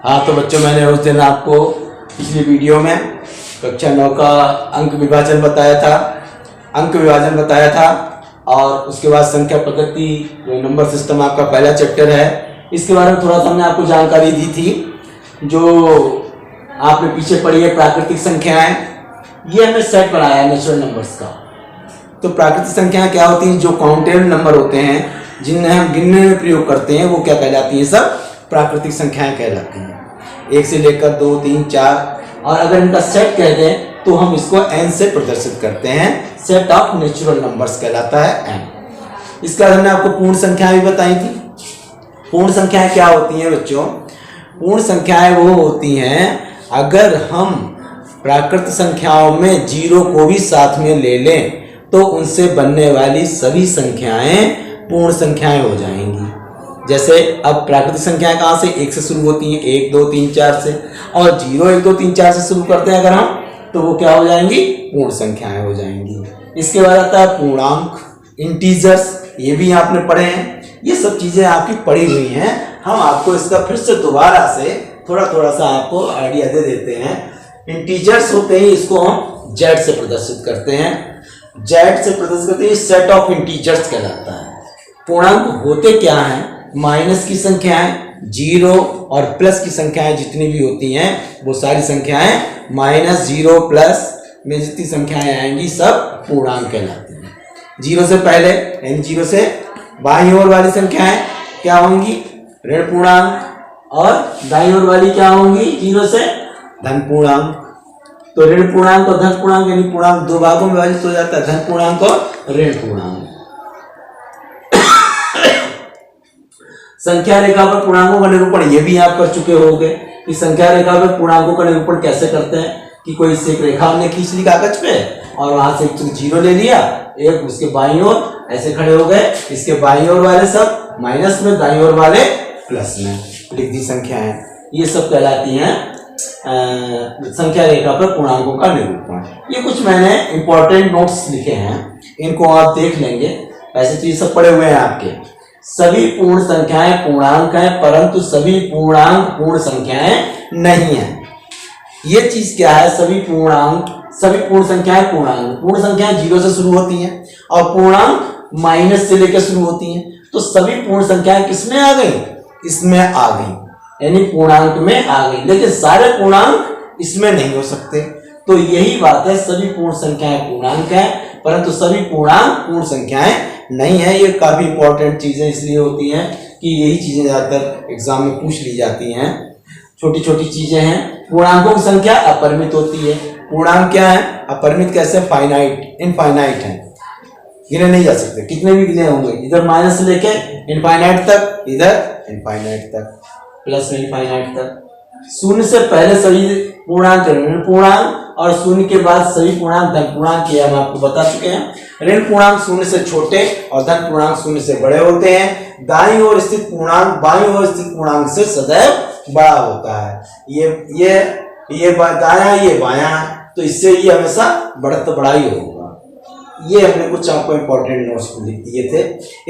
हाँ तो बच्चों, मैंने उस दिन आपको पिछली वीडियो में कक्षा 9 का अंक विभाजन बताया था और उसके बाद संख्या पद्धति नंबर सिस्टम आपका पहला चैप्टर है। इसके बारे में थोड़ा सा हमने आपको जानकारी दी थी। जो आपने पीछे पढ़ी है प्राकृतिक संख्याएं, ये हमने सेट पढ़ाया है नेचुरल नंबर्स का। तो प्राकृतिक संख्याएं क्या होती हैं? जो काउंटेबल नंबर होते हैं जिन्हें हम गिनने में प्रयोग करते हैं, वो क्या कहलाती हैं? सब प्राकृतिक संख्याएं कहलाती हैं। 1 से लेकर 2, 3, 4, और अगर इनका सेट कह दें तो हम इसको n से प्रदर्शित करते हैं। सेट ऑफ नेचुरल नंबर्स कहलाता है n। इसके बाद हमने आपको पूर्ण संख्याएं भी बताई थी। पूर्ण संख्याएं क्या होती हैं बच्चों? पूर्ण संख्याएं वो होती हैं अगर हम प्राकृतिक संख्याओं में 0 को भी साथ में ले लें तो उनसे बनने वाली सभी संख्याएं पूर्ण संख्याएं हो जाएंगी। जैसे अब प्राकृतिक संख्याएं कहाँ से? 1 से शुरू होती हैं, 1, 2, 3, 4 से, और 0, 1, 2, 3, 4 से शुरू करते हैं अगर हम, तो वो क्या हो जाएंगी? पूर्ण संख्याएं हो जाएंगी। इसके बाद आता है पूर्णांक, इंटीजर्स, ये भी आपने पढ़े हैं। ये सब चीजें आपकी पढ़ी हुई हैं। हम आपको इसका फिर से दोबारा से थोड़ा सा आपको आइडिया दे देते हैं। इंटीजर्स होते हैं, इसको हम जेड से प्रदर्शित करते हैं। जेड से प्रदर्शित करते हैं, सेट ऑफ इंटीजर्स कहलाता है। पूर्णांक होते क्या हैं? माइनस की संख्याएं, 0 और प्लस की संख्याएं जितनी भी होती हैं वो सारी संख्याएं माइनस 0 प्लस में जितनी संख्याएं आएंगी सब पूर्णांक कहलाती हैं। 0 से पहले यानी 0 से बाईं ओर वाली संख्याएं क्या होंगी? ऋण पूर्णांक, और दाईं ओर वाली क्या होंगी? 0 से धन पूर्णांक। तो ऋण पूर्णांक और धन पूर्णांक यानी पूर्णांक दो भागों में विभाजित हो जाता है, धन पूर्णांक और ऋण पूर्णांक। संख्या रेखा पर पूर्णांकों का निरूपण ये भी आप कर चुके होंगे कि संख्या रेखा पर पूर्णांकों का निरूपण कैसे करते हैं कि कोई से एक रेखा हमने खींच ली कागज पे और वहां से एक 0 ले लिया, एक उसके बाईं ओर ऐसे खड़े हो गए, इसके बाईं ओर वाले सब माइनस में, दाईं ओर वाले प्लस में लिख दी संख्याएं। ये सब कहलाती हैं संख्या रेखा पर पूर्णांकों का निरूपण। ये कुछ मैंने इंपॉर्टेंट नोट्स लिखे हैं, इनको आप देख लेंगे। ऐसे चीज सब पढ़े हुए हैं आपके। सभी पूर्ण संख्याएं पूर्णांक हैं, परंतु सभी पूर्णांक पूर्ण संख्याएं नहीं हैं। ये चीज क्या है? सभी पूर्ण संख्याएं पूर्णांक। पूर्ण संख्याएं 0 से शुरू होती हैं और पूर्णांक माइनस से लेकर शुरू होती हैं। तो सभी पूर्ण संख्याएं किसमें आ गई? इसमें आ गई, यानी पूर्णांक में आ गई। लेकिन सारे पूर्णांक इसमें नहीं हो सकते। तो यही बात है, सभी पूर्ण संख्याएं पूर्णांक हैं परंतु सभी पूर्णांक पूर्ण संख्याएं नहीं है। ये काफी इंपॉर्टेंट चीजें इसलिए होती हैं कि यही चीजें ज्यादातर एग्जाम में पूछ ली जाती हैं। छोटी छोटी चीजें हैं। पूर्णांकों की संख्या अपरिमित होती है। पूर्णांक क्या है? अपरिमित कैसे? फाइनाइट, इनफाइनाइट है, गिने नहीं जा सकते, कितने भी गिने होंगे। इधर माइनस से लेके इनफाइनाइट तक, इधर इनफाइनाइट तक, प्लस में इनफाइनाइट तक। 0 से पहले सभी पूर्णांक ऋण पूर्णांक और 0 के बाद सभी पूर्णांक धन पूर्णांक, किया हम आपको बता चुके हैं। ऋण पूर्णांक 0 से छोटे और धन पूर्णांक 0 से बड़े होते हैं। दाईं ओर स्थित पूर्णांक बाईं ओर स्थित पूर्णांक से सदैव बड़ा होता है। ये दायां, ये बायां, तो इससे ये हमेशा बड़ा ही होगा। ये हमने कुछ आपको इंपॉर्टेंट नोट्स लिख दिए थे।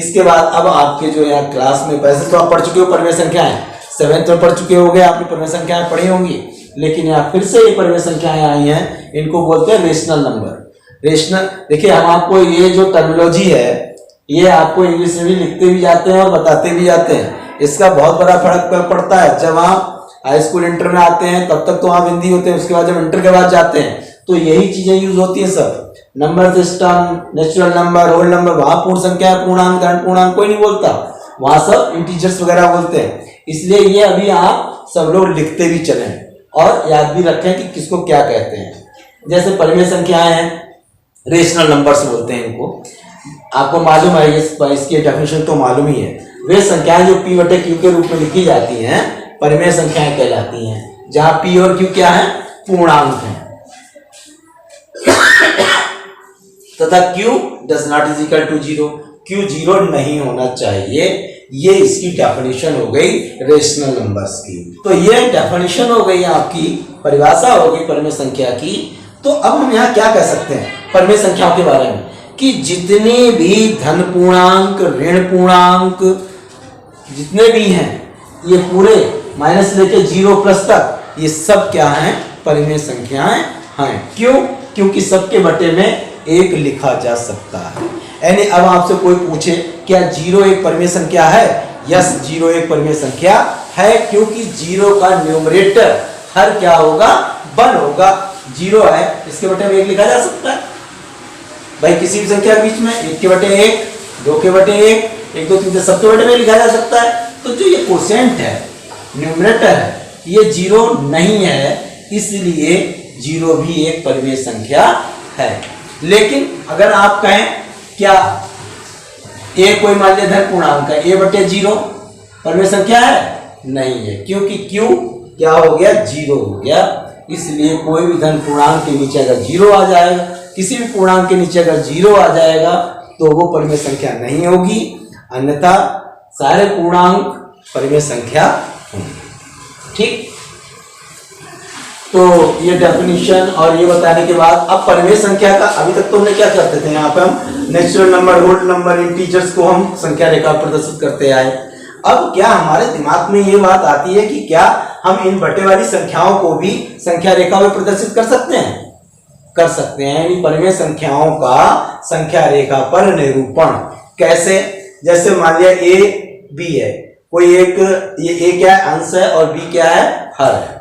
इसके बाद अब आपके जो यहाँ क्लास में, वैसे तो आप पढ़ चुके हो परिमेय संख्याएं, 7th में पढ़ चुके होंगे, आपने परिमेय संख्याएं पढ़ी होंगी, लेकिन यहाँ फिर से ये परिमेय संख्याएं आई हैं। इनको बोलते हैं रेशनल नंबर। रेशनल, देखिए हम आपको ये जो टर्मिनोलॉजी है ये आपको इंग्लिश में भी लिखते भी जाते हैं और बताते भी जाते हैं। इसका बहुत बड़ा फर्क पड़ता है। जब आप हाई स्कूल इंटर में आते हैं तब तक तो आप हिंदी होते हैं, उसके बाद जब इंटर के बाद जाते हैं तो यही चीजें यूज होती है सब। Number system, natural number, whole number, वहां पूर्ण संख्या, पूर्णांक, धन पूर्णांक कोई नहीं बोलता, वहां सब इंटीजर्स वगैरह बोलते हैं। इसलिए ये अभी आप सब लोग लिखते भी चलें और याद भी रखें कि किसको क्या कहते हैं। जैसे परिमेय संख्याएं हैं, रेशनल नंबर्स बोलते हैं इनको। आपको मालूम है, इसकी डेफिनेशन तो मालूम ही है। वे संख्याएं जो P/Q के रूप में लिखी जाती हैं परिमेय संख्याएं कहलाती हैं, जहां P और Q क्या है? पूर्णांक हैं, तथा Q does not is equal to 0, Q 0 नहीं होना चाहिए। ये इसकी डेफिनेशन हो गई रेशनल नंबर्स की। तो ये डेफिनेशन हो गई आपकी, परिभाषा हो गई परिमेय संख्या की। तो अब हम यहाँ क्या कह सकते हैं परिमेय संख्याओं के बारे में कि जितने भी धन पूर्णांक, ऋण पूर्णांक जितने भी हैं ये पूरे माइनस लेके 0 प्लस तक, ये सब क्या हैं, परिमेय संख्याएं हैं। क्यों? क्योंकि सबके बटे में 1 लिखा जा सकता है। यानी अब आपसे कोई पूछे क्या 0 एक परिमेय संख्या है? यस, 0 एक परिमेय संख्या है, क्योंकि 0 का न्यूमरेटर हर क्या होगा, 1 होगा। 0 है, इसके बटे में 1 लिखा जा सकता है भाई, किसी भी संख्या के बीच में 1 के बटे 1, 2 के बटे 1, 1 2 3 4 सबके बटे में लिखा जा सकता है। तो जो ये कोसेंट है, न्यूमरेटर है, ये 0 नहीं है, इसलिए 0 भी एक परिमेय संख्या है। लेकिन अगर आप कहें क्या a कोई मान लिया धन पूर्णांक है, a बटे 0 परिमेय संख्या है? नहीं है, क्योंकि q क्या हो गया, 0 हो गया। इसलिए कोई भी धन पूर्णांक के नीचे अगर 0 आ जाएगा, किसी भी पूर्णांक के नीचे अगर 0 आ जाएगा तो वो परिमेय संख्या नहीं होगी, अन्यथा सारे पूर्णांक परिमेय संख्या होंगे। ठीक, तो ये डेफिनेशन और ये बताने के बाद अब परिमेय संख्या का, अभी तक तो हमने क्या करते थे, यहाँ पे हम natural number, whole number, integers को हम संख्या रेखा प्रदर्शित करते आए। अब क्या हमारे दिमाग में ये बात आती है कि क्या हम इन बटे वाली संख्याओं को भी संख्या रेखा में प्रदर्शित कर सकते हैं? कर सकते हैं। इन परिमेय संख्याओं का संख्या रेखा पर निरूपण कैसे? जैसे मान लिया a b है, कोई एक, ये a क्या है, अंश है, और b क्या है, हर है।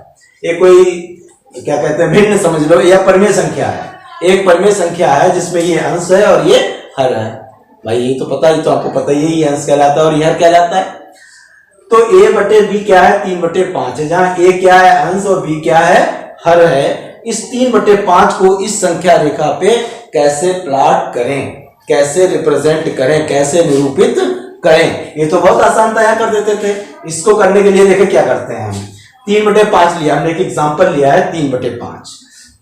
ये कोई क्या कहते हैं, भिन्न समझ लो, यह परिमेय संख्या है। एक परिमेय संख्या है जिसमें ये अंश है और ये हर है। भाई ये तो पता ही, तो आपको पता ही, ये अंश कहलाता है और ये हर कहलाता है। तो a बटे b क्या है, 3/5 है, जहां a क्या है, अंश, और b क्या है, हर है। इस 3/5 को इस संख्या रेखा पे कैसे प्लॉट करें, कैसे रिप्रेजेंट करें, कैसे निरूपित करें? ये तो बहुत आसान तैयार कर देते थे। इसको करने के लिए देखिए क्या करते हैं, हम 3/5 लिया, हमने एक एग्जांपल लिया है 3/5।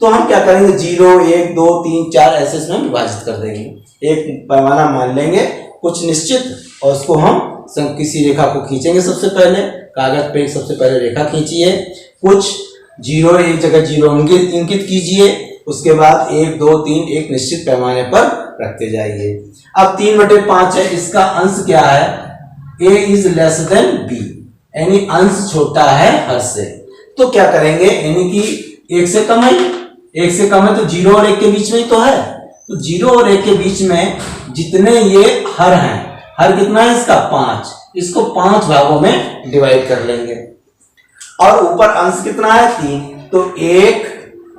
तो हम क्या करेंगे, 0 1 2 3 4 ऐसे इसमें विभाजित कर देंगे। एक पैमाना मान लेंगे कुछ निश्चित, और उसको हम किसी रेखा को खींचेंगे। सबसे पहले कागज पे सबसे पहले रेखा खींचिए, कुछ 0 एक जगह 0 इंकित कीजिए, उसके बाद 1 2 3 एक निश्चित पैमाने पर रखते जाइए। अब 3/5 है, इसका अंश क्या है, a is less than b, यानी अंश छोटा है हर से। तो क्या करेंगे, यानी कि 1 से कम है, 1 से कम है तो 0 और 1 के बीच में ही तो है। तो 0 और 1 के बीच में जितने ये हर हैं, हर कितना है इसका, 5, इसको 5 भागों में डिवाइड कर लेंगे। और ऊपर अंश कितना है, 3, तो 1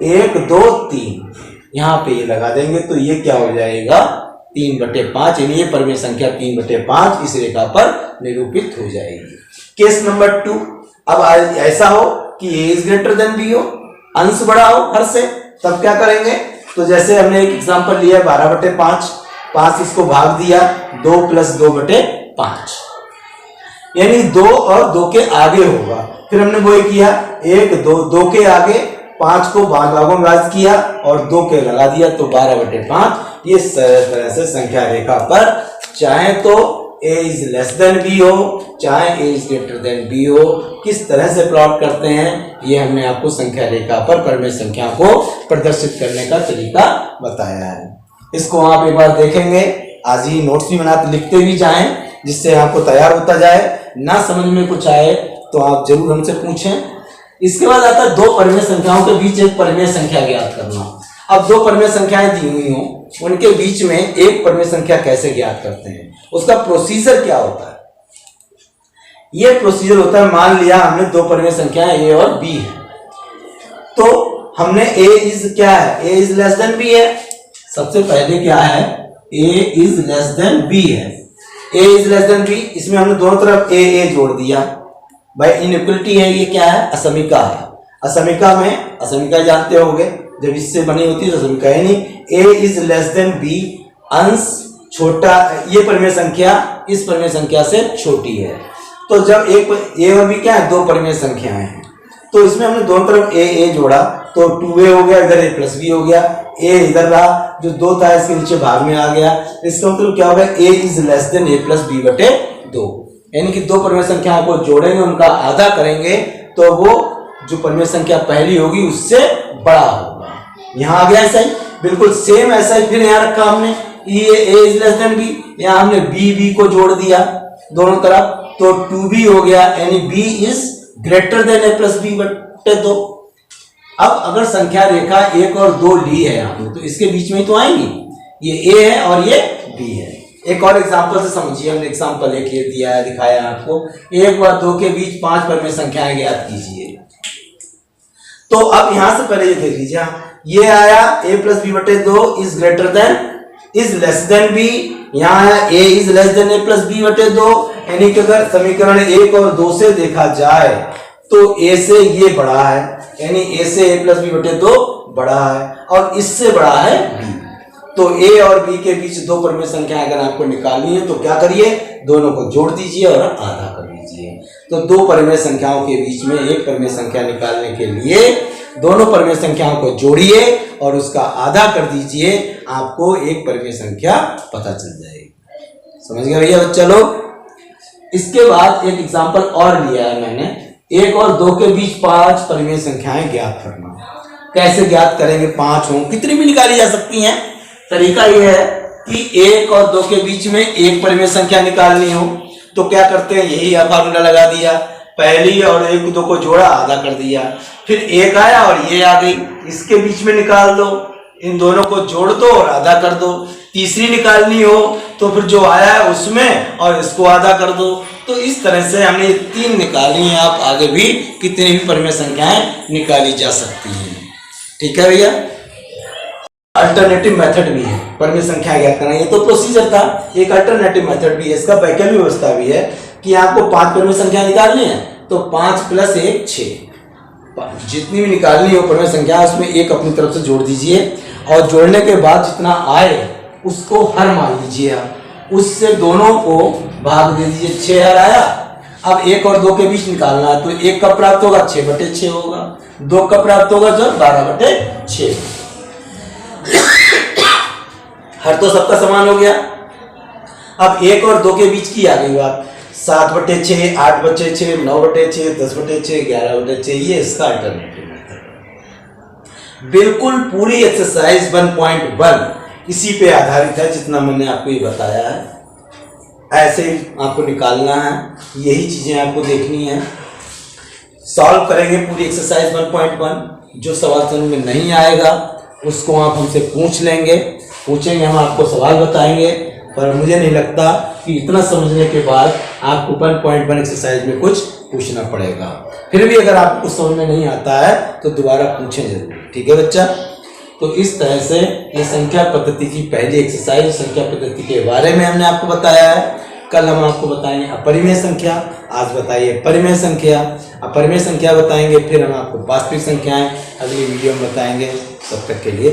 1 2 3 यहां पे ये लगा देंगे। तो ये क्या हो जाएगा, 3/5, यानी ये परिमेय संख्या 3/5 इस रेखा पर निरूपित हो जाएगी। केस नंबर 2, अब ऐसा हो कि a is greater then b हो, अंश बड़ा हो हर से, तब क्या करेंगे, तो जैसे हमने एक एग्जांपल लिया 12/5, 5 इसको भाग दिया, 2 + 2/5, यानी 2 और 2 के आगे होगा। फिर हमने वो किया 1 2 2 के आगे 5 को भागों में विभाजित किया और 2 के लगा दिया, तो 12/5। ये तरह से संख्या रेखा पर चाहे तो a is less than b हो, चाहे a is greater then b हो, किस तरह से प्लॉट करते हैं, ये हमने आपको संख्या रेखा पर परिमेय संख्या को प्रदर्शित करने का तरीका बताया है। इसको आप एक बार देखेंगे, आज ही नोट्स भी बनाते लिखते भी जाएं, जिससे आपको तैयार होता जाए। ना समझ में कुछ आए तो आप जरूर हमसे पूछें। इसके बाद आता है 2 परिमेय संख्याओं के बीच एक परिमेय संख्या ज्ञात करना। अब 2 परिमेय संख्याएं दी हुई हों, उनके बीच में एक परिमेय संख्या कैसे ज्ञात करते हैं, उसका प्रोसीजर क्या होता है? यह प्रोसीजर होता है, मान लिया हमने 2 परिमेय संख्याएं a और b है, तो हमने a इज क्या है, a is less than b है। सबसे पहले क्या है, a is less than b है, a is less than b, इसमें हमने दोनों तरफ a जोड़ दिया। भाई इनइक्वलिटी है, ये क्या है, असमिका है। असमिका में, असमिका जानते होंगे, जब इससे बनी होती है तो असमिका है नहीं। a is less than b, अंश छोटा, ये परिमेय संख्या इस परिमेय संख्या से छोटी है। तो जब एक a और b क्या है, 2 परिमेय संख्याएं हैं, तो इसमें हमने दोनों तरफ a जोड़ा, तो 2a हो गया, इधर a + b हो गया, a इधर रहा, जो 2 था इसके नीचे भाग में आ गया। इसका मतलब क्या होगा, a is less than a + b/2, यानी कि 2 परिमेय संख्याओं को जोड़ेंगे, उनका आधा करेंगे, तो वो जो परिमेय संख्या पहली होगी उससे बड़ा होगा। यहाँ आ गया ऐसा ही, बिल्कुल सेम ऐसा ही। फिर यहाँ रखा हमने ये a is less than b, यहाँ हमने b को जोड़ दिया दोनों तरफ, तो 2b हो गया, यानी b is greater than a plus B बटे 2। अब अगर संख्या रेखा 1 और 2 ली है आपने तो इसके बीच में ही तो आएंगी, ये a है और ये b है। एक और एग्जांपल से समझिए, हमने एग्जांपल एक ये दिया है, दिखाया है आपको। 1 व 2 के बीच 5 परिमेय संख्याएं ज्ञात कीजिए। तो अब यहां से पहले ये देख लीजिए, ये आया a प्लस बी बटे 2 is greater than is less than b, यहाँ आया a is less than a plus B बटे 2। यानी कि अगर समीकरण 1 और 2 से देखा जाए तो a से ये बड़ा है, यानी a से a प्लस बी बटे 2 बड़ा है और इससे बड़ा है b। तो a और b के बीच दो परिमेय संख्याएं अगर आपको निकालनी है तो क्या करिए, दोनों को जोड़ दीजिए और आधा कर दीजिए। तो दो परिमेय संख्याओं के बीच में एक परिमेय संख्या निकालने के लिए दोनों परिमेय संख्याओं को जोड़िए और उसका आधा कर दीजिए, आपको एक परिमेय संख्या पता चल जाएगी। समझ गए भैया बच्चा लोग। इसके बाद एक एग्जांपल और लिया है मैंने, 1 और 2 के बीच 5 परिमेय संख्याएं ज्ञात करना। कैसे ज्ञात करेंगे, 5 हो कितनी भी निकाली जा सकती हैं। तरीका यह है कि 1 और 2 के बीच में एक परिमेय संख्या निकालनी हो तो क्या करते हैं, यही फार्मूला लगा दिया, पहली और 1 2 को जोड़ा आधा कर दिया, फिर 1 आया और ये आ गई, इसके बीच में निकाल दो, इन दोनों को जोड़ दो और आधा कर दो। तीसरी निकालनी हो तो फिर जो आया है उसमें और इसको आधा कर दो। तो इस तरह से हमने 3 निकाली हैं, आप आगे भी कितनी भी परिमेय संख्याएं निकाली जा सकती हैं। ठीक है भैया। अल्टरनेटिव मेथड भी है परिमेय संख्या ज्ञात करना, ये तो प्रोसीजर था। एक अल्टरनेटिव मेथड भी है, इसका वैकल्पिक व्यवस्था भी है कि आपको 5 परिमेय संख्या निकालनी है तो 5 + 1 6, जितनी भी निकालनी हो परिमेय संख्या उसमें एक अपनी तरफ से जोड़ दीजिए और जोड़ने के बाद जितना आए उसको हर मान लीजिए आप, उससे दोनों को भाग दे दीजिए। 6 हर आया, अब 1 और 2 के बीच निकालना है तो 1 कब प्राप्त होगा, 6/6 होगा, 2 कब प्राप्त होगा, जब 12/6। हर तो सबका समान हो गया। अब 1 और 2 के बीच की आ गई बात, 7/6, 8/6, 9/6, 10/6, 11/6, ये इसका अल्टरनेटिव मेथड। बिल्कुल पूरी एक्सरसाइज 1.1 इसी पे आधारित है, जितना मैंने आपको ये बताया है ऐसे ही आपको निकालना है, यही चीजें आपको देखनी है। सॉल्व करेंगे पूरी एक्सरसाइज 1.1। जो सवाल समझ में नहीं आएगा उसको आप हमसे पूछ लेंगे, पूछेंगे, हम आपको सवाल बताएंगे, पर मुझे नहीं लगता कि इतना समझने के बाद आपको 1.1 एक्सरसाइज में कुछ पूछना पड़ेगा। फिर भी अगर आपको समझ में नहीं आता है तो दोबारा पूछें जरूर। ठीक है बच्चा। तो इस तरह से ये संख्या पद्धति की पहली एक्सरसाइज संख्या पद्धति के बारे में हमने आपको बताया है। कल हम आपको बताएंगे अपरिमेय संख्या, आज बताइए परिमेय संख्या, अपरिमेय संख्या बताएंगे, फिर हम आपको वास्तविक संख्याएं अगली वीडियो में बताएंगे। तब तक के लिए